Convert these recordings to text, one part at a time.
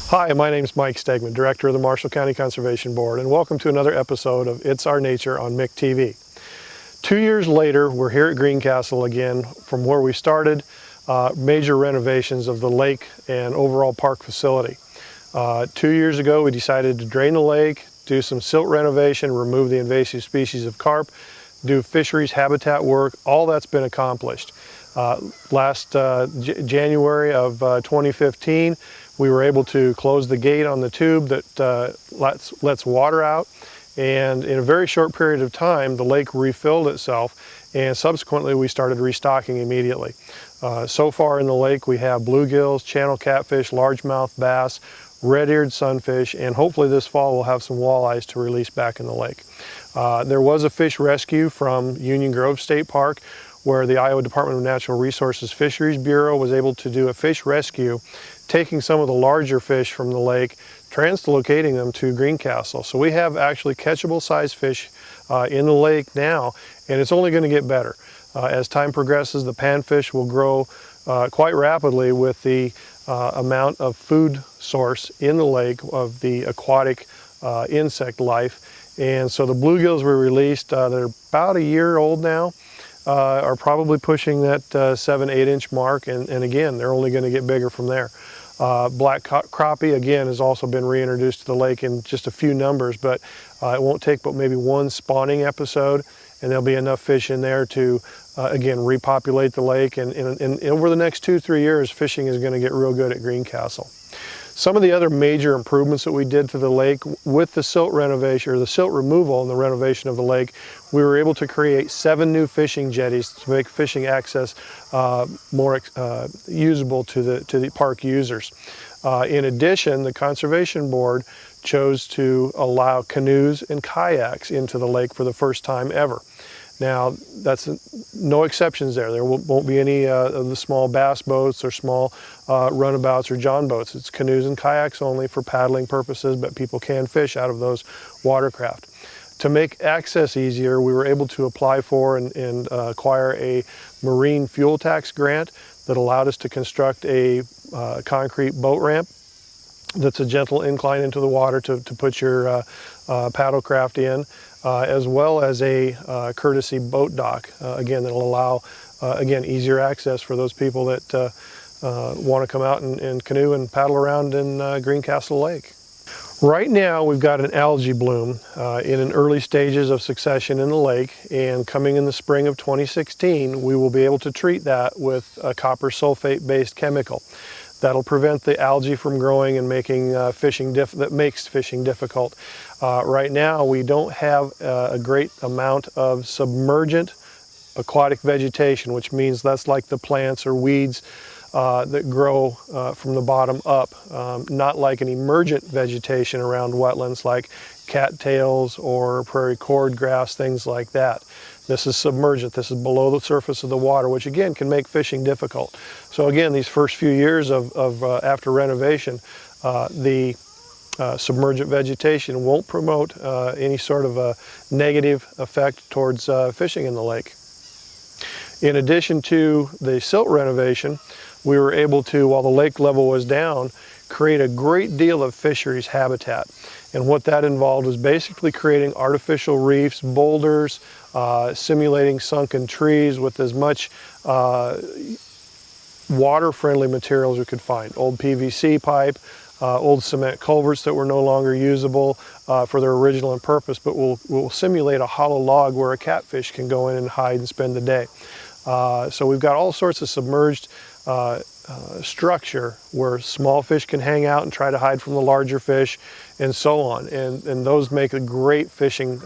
Hi, my name is Mike Stegman, Director of the Marshall County Conservation Board, and welcome to another episode of It's Our Nature on MIC TV. 2 years later, we're here at Greencastle again from where we started, major renovations of the lake and overall park facility. 2 years ago, we decided to drain the lake, do some silt renovation, remove the invasive species of carp, do fisheries habitat work. All that's been accomplished. Last January of 2015, we were able to close the gate on the tube that lets water out, and in a very short period of time the lake refilled itself, and subsequently we started restocking immediately. So far in the lake we have bluegills, channel catfish, largemouth bass, red-eared sunfish, and hopefully this fall we'll have some walleyes to release back in the lake. There was a fish rescue from Union Grove State Park where the Iowa Department of Natural Resources Fisheries Bureau was able to do a fish rescue, taking some of the larger fish from the lake, translocating them to Greencastle. So we have actually catchable size fish in the lake now, and it's only going to get better. As time progresses, the panfish will grow quite rapidly with the amount of food source in the lake of the aquatic insect life. And so the bluegills we released, they're about a year old now, are probably pushing that 7-8 inch mark, and again they're only going to get bigger from there. Black crappie again has also been reintroduced to the lake in just a few numbers, but it won't take but maybe one spawning episode and there'll be enough fish in there to again repopulate the lake, and over the next 2-3 years fishing is going to get real good at Greencastle. Some of the other major improvements that we did to the lake with the silt renovation, or the silt removal and the renovation of the lake, we were able to create 7 new fishing jetties to make fishing access more usable to the park users. In addition, the Conservation Board chose to allow canoes and kayaks into the lake for the first time ever. Now, that's no exceptions there. There won't be any of the small bass boats or small runabouts or john boats. It's canoes and kayaks only for paddling purposes, but people can fish out of those watercraft. To make access easier, we were able to apply for and acquire a marine fuel tax grant that allowed us to construct a concrete boat ramp that's a gentle incline into the water to put your paddle craft in, as well as a courtesy boat dock, again, that'll allow, again, easier access for those people that want to come out and canoe and paddle around in Greencastle Lake. Right now we've got an algae bloom in an early stages of succession in the lake, and coming in the spring of 2016 we will be able to treat that with a copper sulfate based chemical. That'll prevent the algae from growing and making fishing difficult. Right now we don't have a great amount of submergent aquatic vegetation, which means that's like the plants or weeds that grow from the bottom up, not like an emergent vegetation around wetlands like cattails or prairie cordgrass, things like that. This is submergent. This is below the surface of the water, which again can make fishing difficult. So again, these first few years of after renovation, the submergent vegetation won't promote any sort of a negative effect towards fishing in the lake. In addition to the silt renovation, we were able to, while the lake level was down, create a great deal of fisheries habitat. And what that involved was basically creating artificial reefs, boulders, simulating sunken trees with as much water-friendly materials we could find. Old PVC pipe, old cement culverts that were no longer usable for their original purpose, but we'll simulate a hollow log where a catfish can go in and hide and spend the day. So we've got all sorts of submerged structure where small fish can hang out and try to hide from the larger fish, and so on, and those make a great fishing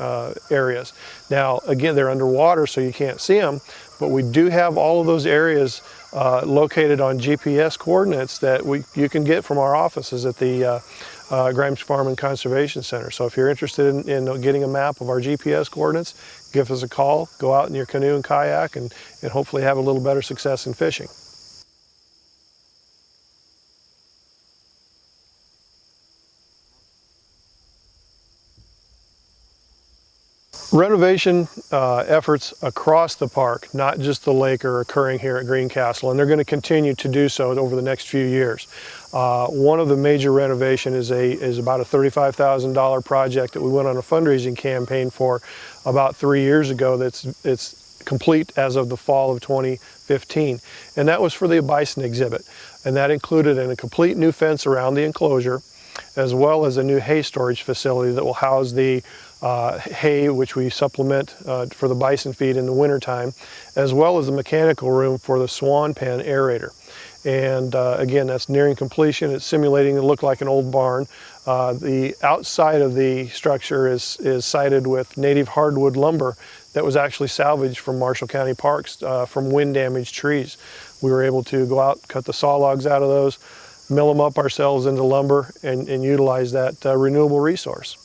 areas. Now again, they're underwater so you can't see them, but we do have all of those areas located on GPS coordinates that you can get from our offices at the Grimes Farm and Conservation Center. So if you're interested in getting a map of our GPS coordinates, give us a call, go out in your canoe and kayak, and hopefully have a little better success in fishing. Renovation efforts across the park, not just the lake, are occurring here at Greencastle, and they're going to continue to do so over the next few years. One of the major renovations is about a $35,000 project that we went on a fundraising campaign for about 3 years ago. It's complete as of the fall of 2015, and that was for the bison exhibit, and that included a complete new fence around the enclosure, as well as a new hay storage facility that will house the hay, which we supplement for the bison feed in the wintertime, as well as the mechanical room for the swan pen aerator. And again, that's nearing completion. It's simulating to look like an old barn. The outside of the structure is sided with native hardwood lumber that was actually salvaged from Marshall County parks from wind-damaged trees. We were able to go out, cut the saw logs out of those, mill them up ourselves into lumber, and utilize that renewable resource.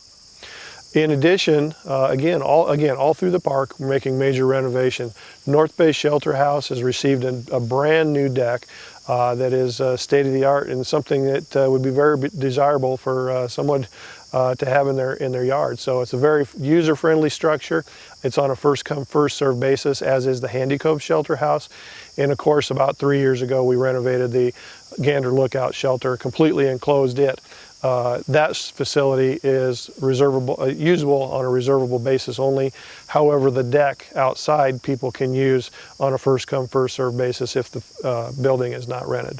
In addition, again, all through the park, we're making major renovation. North Bay Shelter House has received a brand new deck that is state-of-the-art and something that would be very desirable for someone to have in their yard. So it's a very user-friendly structure. It's on a first-come, first-served basis, as is the Handy Cove Shelter House. And of course, about 3 years ago, we renovated the Gander Lookout Shelter, completely enclosed it. That facility is usable on a reservable basis only. However, the deck outside people can use on a first-come, first-served basis if the building is not rented.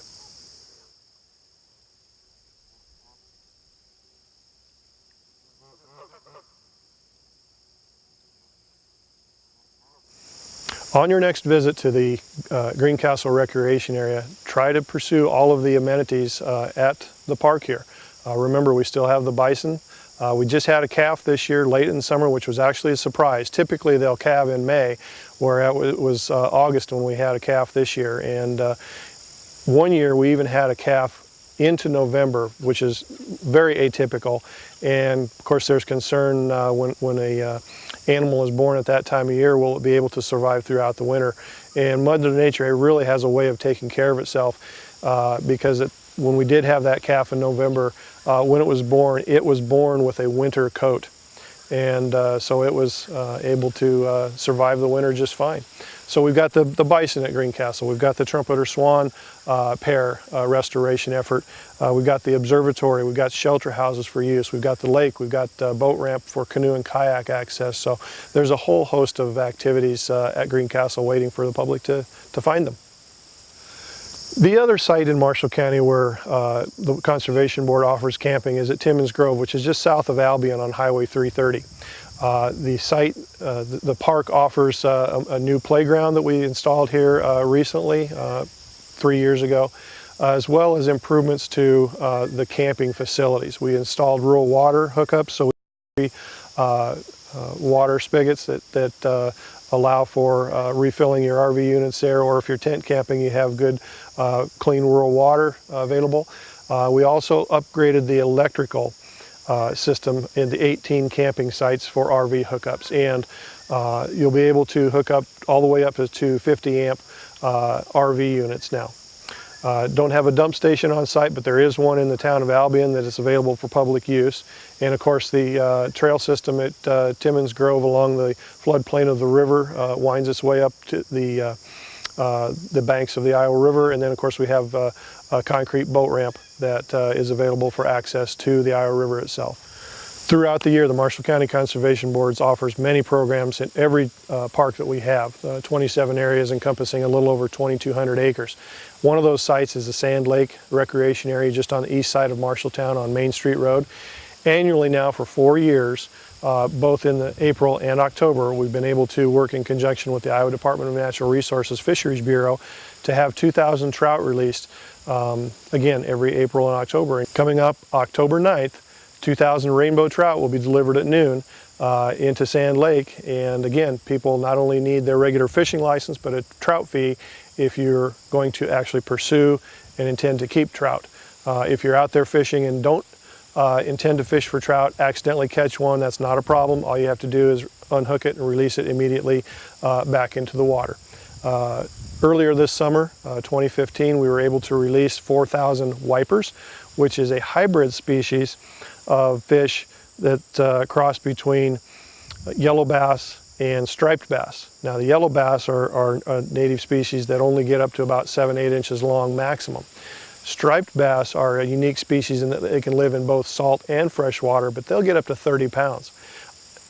On your next visit to the Greencastle Recreation Area, try to pursue all of the amenities at the park here. Remember, we still have the bison. We just had a calf this year, late in summer, which was actually a surprise. Typically, they'll calve in May, where it was August when we had a calf this year. And one year, we even had a calf into November, which is very atypical. And of course, there's concern when a animal is born at that time of year, will it be able to survive throughout the winter? And Mother Nature really has a way of taking care of itself because when we did have that calf in November, when it was born with a winter coat. And so it was able to survive the winter just fine. So we've got the bison at Greencastle, we've got the trumpeter swan pair restoration effort, we've got the observatory, we've got shelter houses for use, we've got the lake, we've got boat ramp for canoe and kayak access. So there's a whole host of activities at Greencastle waiting for the public to find them. The other site in Marshall County where the Conservation Board offers camping is at Timmins Grove, which is just south of Albion on Highway 330. The site, the park offers a new playground that we installed here recently, 3 years ago, as well as improvements to the camping facilities. We installed rural water hookups, so we water spigots that allow for refilling your RV units there, or if you're tent camping, you have good clean rural water available. We also upgraded the electrical system in the 18 camping sites for RV hookups, and you'll be able to hook up all the way up to 50 amp RV units now. Don't have a dump station on site, but there is one in the town of Albion that is available for public use. And of course, the trail system at Timmins Grove along the floodplain of the river winds its way up to the banks of the Iowa River. And then of course we have a concrete boat ramp that is available for access to the Iowa River itself. Throughout the year, the Marshall County Conservation Board offers many programs in every park that we have, 27 areas encompassing a little over 2,200 acres. One of those sites is the Sand Lake Recreation Area just on the east side of Marshalltown on Main Street Road. Annually now for 4 years, both in the April and October, we've been able to work in conjunction with the Iowa Department of Natural Resources Fisheries Bureau to have 2,000 trout released, again, every April and October. And coming up October 9th, 2,000 rainbow trout will be delivered at noon into Sand Lake. And again, people not only need their regular fishing license, but a trout fee if you're going to actually pursue and intend to keep trout. If you're out there fishing and don't intend to fish for trout, accidentally catch one, that's not a problem. All you have to do is unhook it and release it immediately back into the water. Earlier this summer, 2015, we were able to release 4,000 wipers, which is a hybrid species of fish that cross between yellow bass, and striped bass. Now the yellow bass are a native species that only get up to about 7-8 inches long maximum. Striped bass are a unique species in that they can live in both salt and fresh water, but they'll get up to 30 pounds.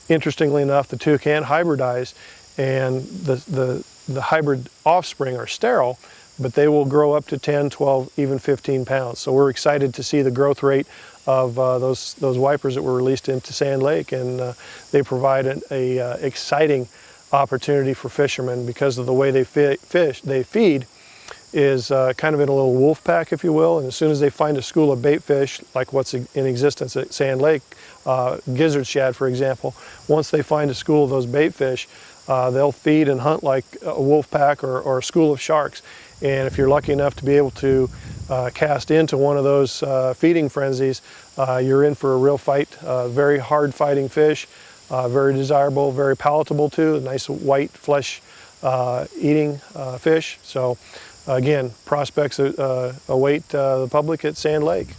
Interestingly enough, the two can hybridize, and the hybrid offspring are sterile, but they will grow up to 10, 12, even 15 pounds. So we're excited to see the growth rate of those wipers that were released into Sand Lake, and they provide an exciting opportunity for fishermen because of the way they feed is kind of in a little wolf pack, if you will, and as soon as they find a school of bait fish, like what's in existence at Sand Lake, gizzard shad for example, once they find a school of those bait fish, they'll feed and hunt like a wolf pack or a school of sharks. And if you're lucky enough to be able to cast into one of those feeding frenzies, you're in for a real fight. Very hard fighting fish, very desirable, very palatable too, a nice white flesh eating fish. So again, prospects await the public at Sand Lake.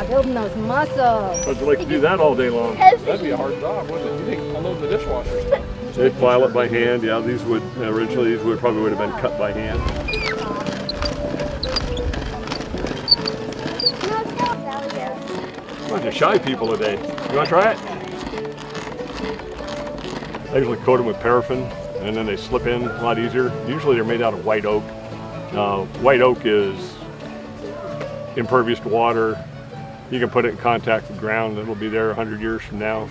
Building those muscles. How'd you like to do that all day long? That'd be a hard job, wouldn't it? You think unloading the dishwasher stuff? They'd file it by hand. Yeah, these would originally probably would have been cut by hand. Bunch of shy people today. You want to try it? I usually coat them with paraffin, and then they slip in a lot easier. Usually they're made out of white oak. White oak is impervious to water. You can put it in contact with ground, it'll be there 100 years from now.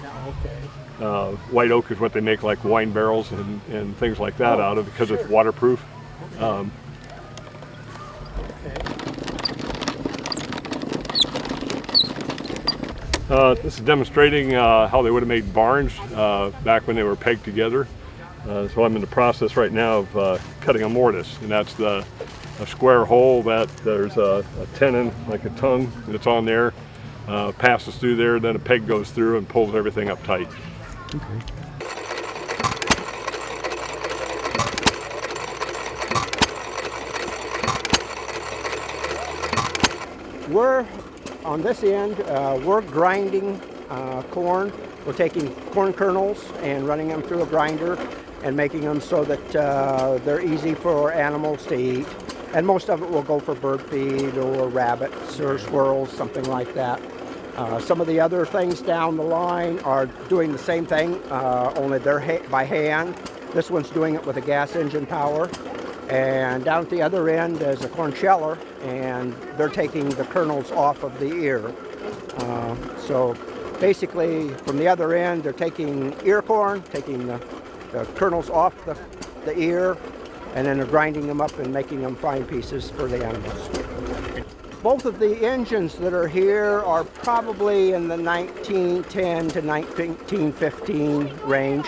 White oak is what they make like wine barrels and things like that out of because it's waterproof. This is demonstrating how they would have made barns back when they were pegged together. So I'm in the process right now of cutting a mortise, and that's a square hole that there's a tenon, like a tongue that's on there, passes through there, then a peg goes through and pulls everything up tight. Okay. We're on this end, we're grinding corn. We're taking corn kernels and running them through a grinder and making them so that they're easy for animals to eat. And most of it will go for bird feed or rabbits or squirrels, something like that. Some of the other things down the line are doing the same thing, only they're by hand. This one's doing it with a gas engine power. And down at the other end is a corn sheller, and they're taking the kernels off of the ear. So basically, from the other end, they're taking ear corn, taking the kernels off the ear, and then they're grinding them up and making them fine pieces for the animals. Both of the engines that are here are probably in the 1910 to 1915 range.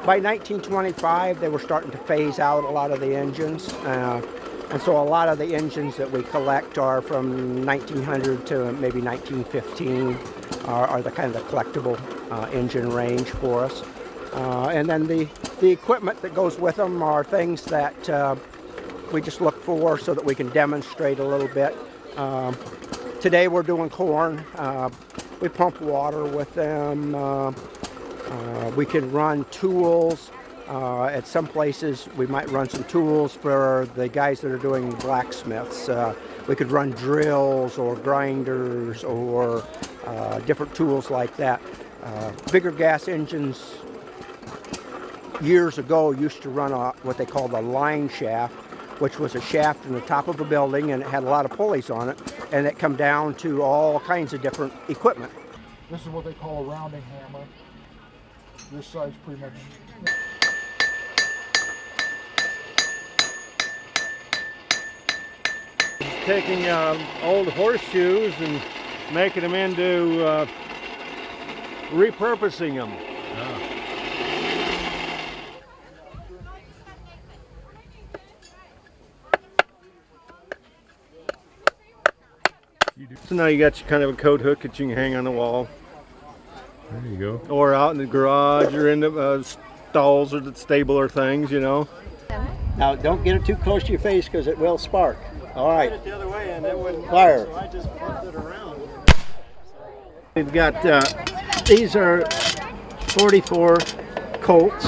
By 1925, they were starting to phase out a lot of the engines. And so a lot of the engines that we collect are from 1900 to maybe 1915 are the kind of the collectible engine range for us. And then the equipment that goes with them are things that we just look for so that we can demonstrate a little bit. Today we're doing corn. We pump water with them. We can run tools. At some places we might run some tools for the guys that are doing blacksmiths. We could run drills or grinders or different tools like that. Bigger gas engines years ago used to run what they called a line shaft, which was a shaft in the top of a building, and it had a lot of pulleys on it, and it come down to all kinds of different equipment. This is what they call a rounding hammer. This side's pretty much... Taking old horseshoes and making them into repurposing them. So now you got your kind of a coat hook that you can hang on the wall. There you go. Or out in the garage or in the stalls or the stable or things, you know. Now, don't get it too close to your face because it will spark. All right. Put it the other way and it wouldn't Fire. So I just flipped it around. We've got, these are 44 Colts,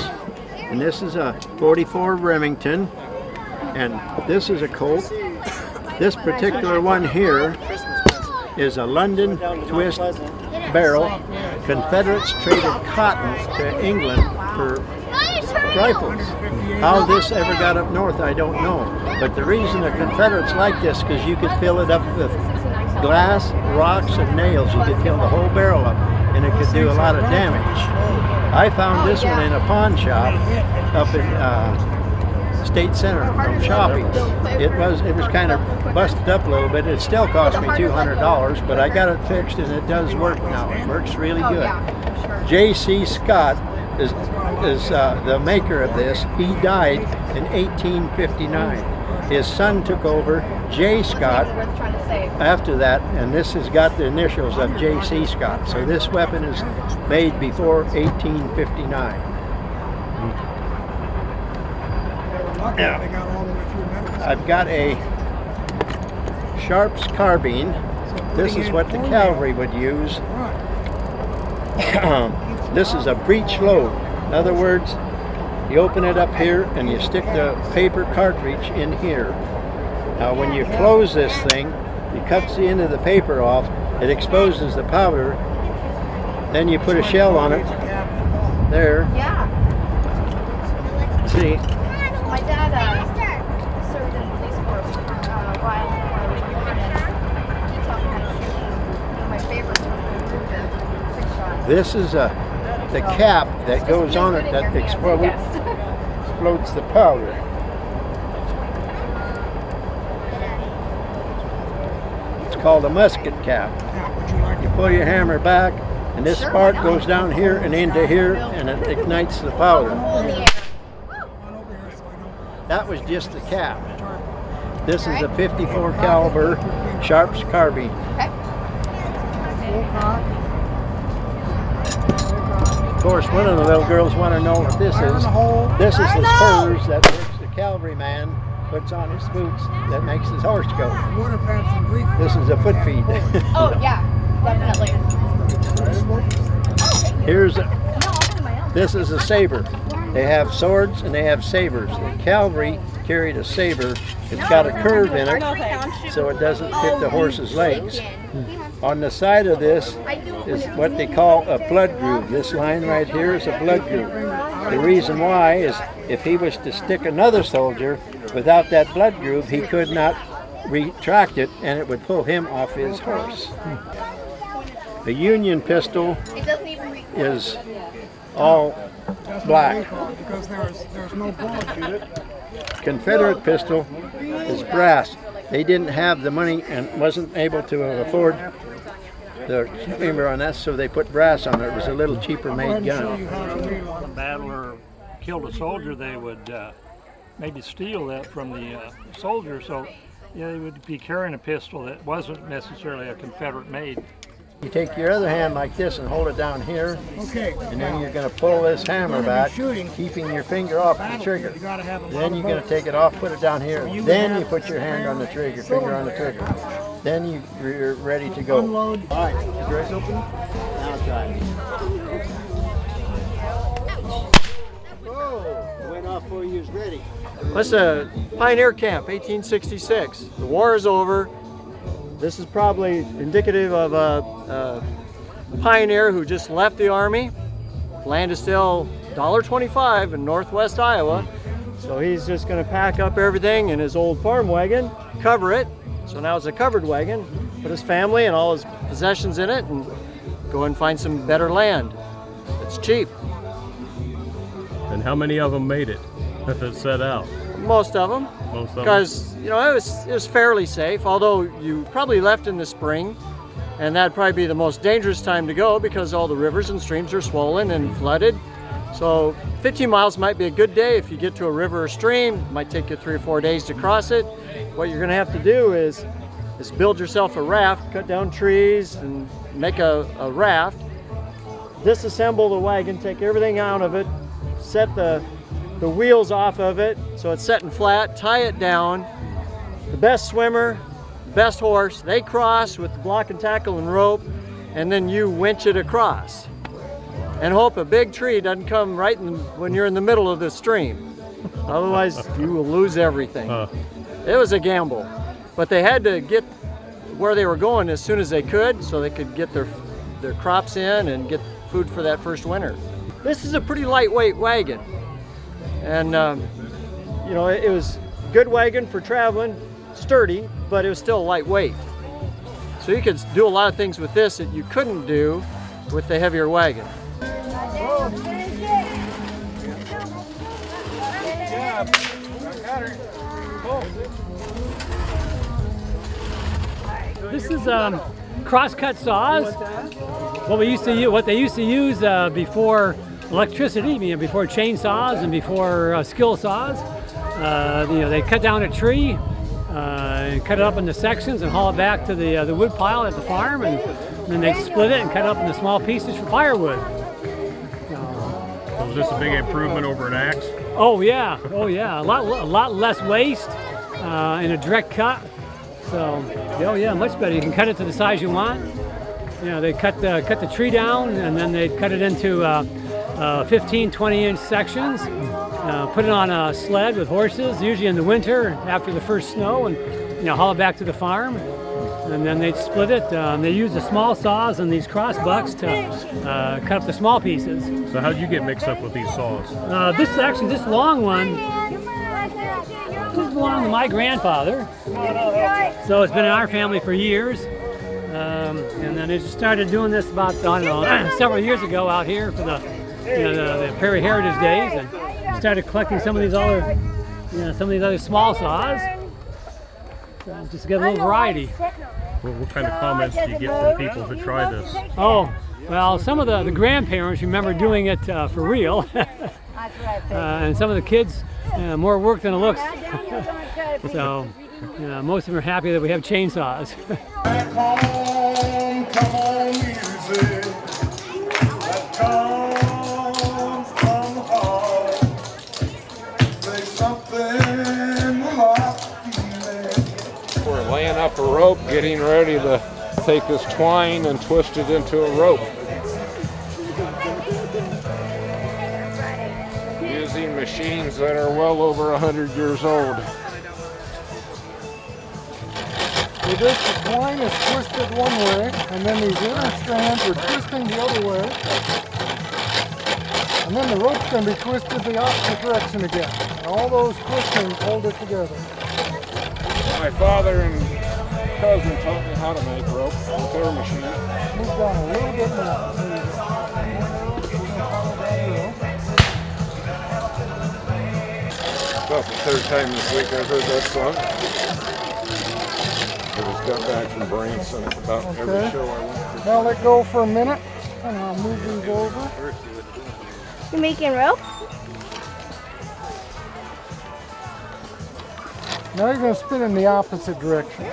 and this is a 44 Remington, and this is a Colt. This particular one here is a London twist barrel. Confederates traded cotton to England for rifles. How this ever got up north, I don't know. But the reason the Confederates liked this, because you could fill it up with glass, rocks, and nails. You could fill the whole barrel up, and it could do a lot of damage. I found this one in a pawn shop up in State Center from Shopping. It was kind of busted up a little bit. It still cost me $200, but I got it fixed, and it does work now. It works really good. J.C. Scott is the maker of this. He died in 1859. His son took over, J. Scott, after that, and this has got the initials of J.C. Scott. So this weapon is made before 1859. Now, I've got a Sharp's carbine. This is what the cavalry would use. This is a breech load. In other words, you open it up here and you stick the paper cartridge in here. Now when you close this thing, it cuts the end of the paper off, it exposes the powder, then you put a shell on it. There. Yeah. See? My dad served in the police force while I was born, and he taught me how to shoot. One of my favorites was the Ruger 6-shot. This is the cap that goes on it that explodes the powder. It's called a musket cap. You pull your hammer back, and this spark goes down here and into here, and it ignites the powder. That was just the cap. This is a 54 caliber Sharp's carbine. Of course, one of the little girls want to know what this is. This is the spurs that the cavalryman puts on his boots that makes his horse go. This is a foot feed. Oh yeah, definitely. This is a saber. They have swords and they have sabers. The cavalry carried a saber. It's got a curve in it so it doesn't hit the horse's legs. On the side of this is what they call a blood groove. This line right here is a blood groove. The reason why is if he was to stick another soldier without that blood groove, he could not retract it and it would pull him off his horse. The Union pistol is all black. Confederate pistol is brass. They didn't have the money and wasn't able to afford the chamber on that, so they put brass on it. It was a little cheaper made gun. When a battler killed a soldier, they would maybe steal that from the soldier, so yeah, they would be carrying a pistol that wasn't necessarily a Confederate made. You take your other hand like this and hold it down here, and then you're going to pull this hammer back, keeping your finger off the trigger. Then you're going to take it off, put it down here. Then you put your hand on the trigger, finger on the trigger. Then you're ready to go. All right, is yours open? Now try it. Whoa, went off before you was ready. That's a pioneer camp, 1866. The war is over. This is probably indicative of a pioneer who just left the Army. Land is still $1.25 in northwest Iowa. So he's just going to pack up everything in his old farm wagon, cover it. So now it's a covered wagon, put his family and all his possessions in it and go and find some better land. It's cheap. And how many of them made it set out? Most of them. Most of them? Because, you know, it was fairly safe, although you probably left in the spring, and that'd probably be the most dangerous time to go because all the rivers and streams are swollen and flooded. So 15 miles might be a good day if you get to a river or stream. It might take you 3 or 4 days to cross it. What you're going to have to do is is build yourself a raft, cut down trees and make a raft, disassemble the wagon, take everything out of it, set the wheels off of it so it's set and flat, tie it down. The best swimmer, the best horse, they cross with the block and tackle and rope, and then you winch it across. And hope a big tree doesn't come right when you're in the middle of the stream. Otherwise, you will lose everything. It was a gamble. But they had to get where they were going as soon as they could so they could get their crops in and get food for that first winter. This is a pretty lightweight wagon. And, you know, it was a good wagon for traveling, sturdy, but it was still lightweight. So you could do a lot of things with this that you couldn't do with the heavier wagon. This is cross-cut saws. What they used to use before electricity, you know, before chainsaws and before skill saws. You know, they cut down a tree, and cut it up into sections and haul it back to the wood pile at the farm, and then they split it and cut it up into small pieces for firewood. Was this a big improvement over an axe? Oh yeah, a lot less waste in a direct cut. So, oh yeah, much better. You can cut it to the size you want. You know, they cut the tree down and then they cut it into 15, 20-inch sections. Put it on a sled with horses, usually in the winter after the first snow, and you know, haul it back to the farm. And then they'd split it. They use the small saws and these cross bucks to cut up the small pieces. So how'd you get mixed up with these saws? This long one, this belonged to my grandfather. So it's been in our family for years. And then they just started doing this about, I don't know, several years ago out here for the Prairie Heritage Days, and started collecting some of these other small saws. So just to get a little variety. What kind of comments do you get from people who try this? Oh, well, some of the grandparents remember doing it for real. And some of the kids, more work than it looks. So, most of them are happy that we have chainsaws. Back home, come on, music that comes from the heart. There's something like feeling. We're laying up a rope, getting ready to take this twine and twist it into a rope. Using machines that are well over 100 years old. So this twine is twisted one way, and then these inner strands are twisting the other way. And then the rope's going to be twisted the opposite direction again. And all those twistings hold it together. My father and cousin taught me how to make rope with their machine. Move down a little bit now. About the third time this week I've heard that song. I just got back from Branson about every show I went to. Now let go for a minute, and I'll move these over. You're making rope? Now you're going to spin in the opposite direction.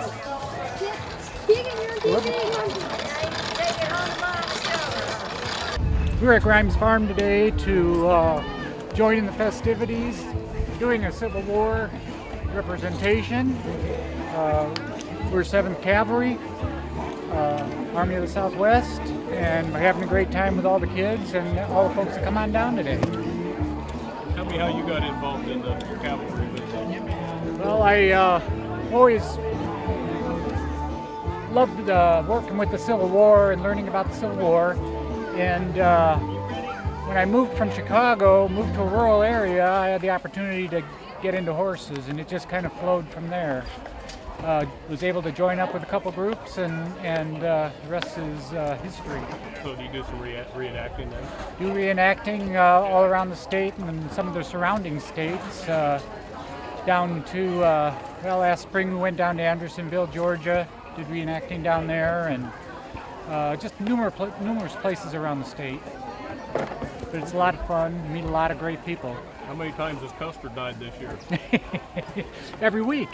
We're at Grimes Farm today to join in the festivities, doing a Civil War representation. We're 7th Cavalry, Army of the Southwest, and we're having a great time with all the kids and all the folks that come on down today. Tell me how you got involved in the cavalry. Well, I always loved working with the Civil War and learning about the Civil War. And when I moved from Chicago, moved to a rural area, I had the opportunity to get into horses, and it just kind of flowed from there. Was able to join up with a couple groups, and the rest is history. So do you do some reenacting then? Do reenacting all around the state and some of the surrounding states. Down to, well, last spring we went down to Andersonville, Georgia, did reenacting down there, and just numerous places around the state. But it's a lot of fun, you meet a lot of great people. How many times has Custer died this year? Every week.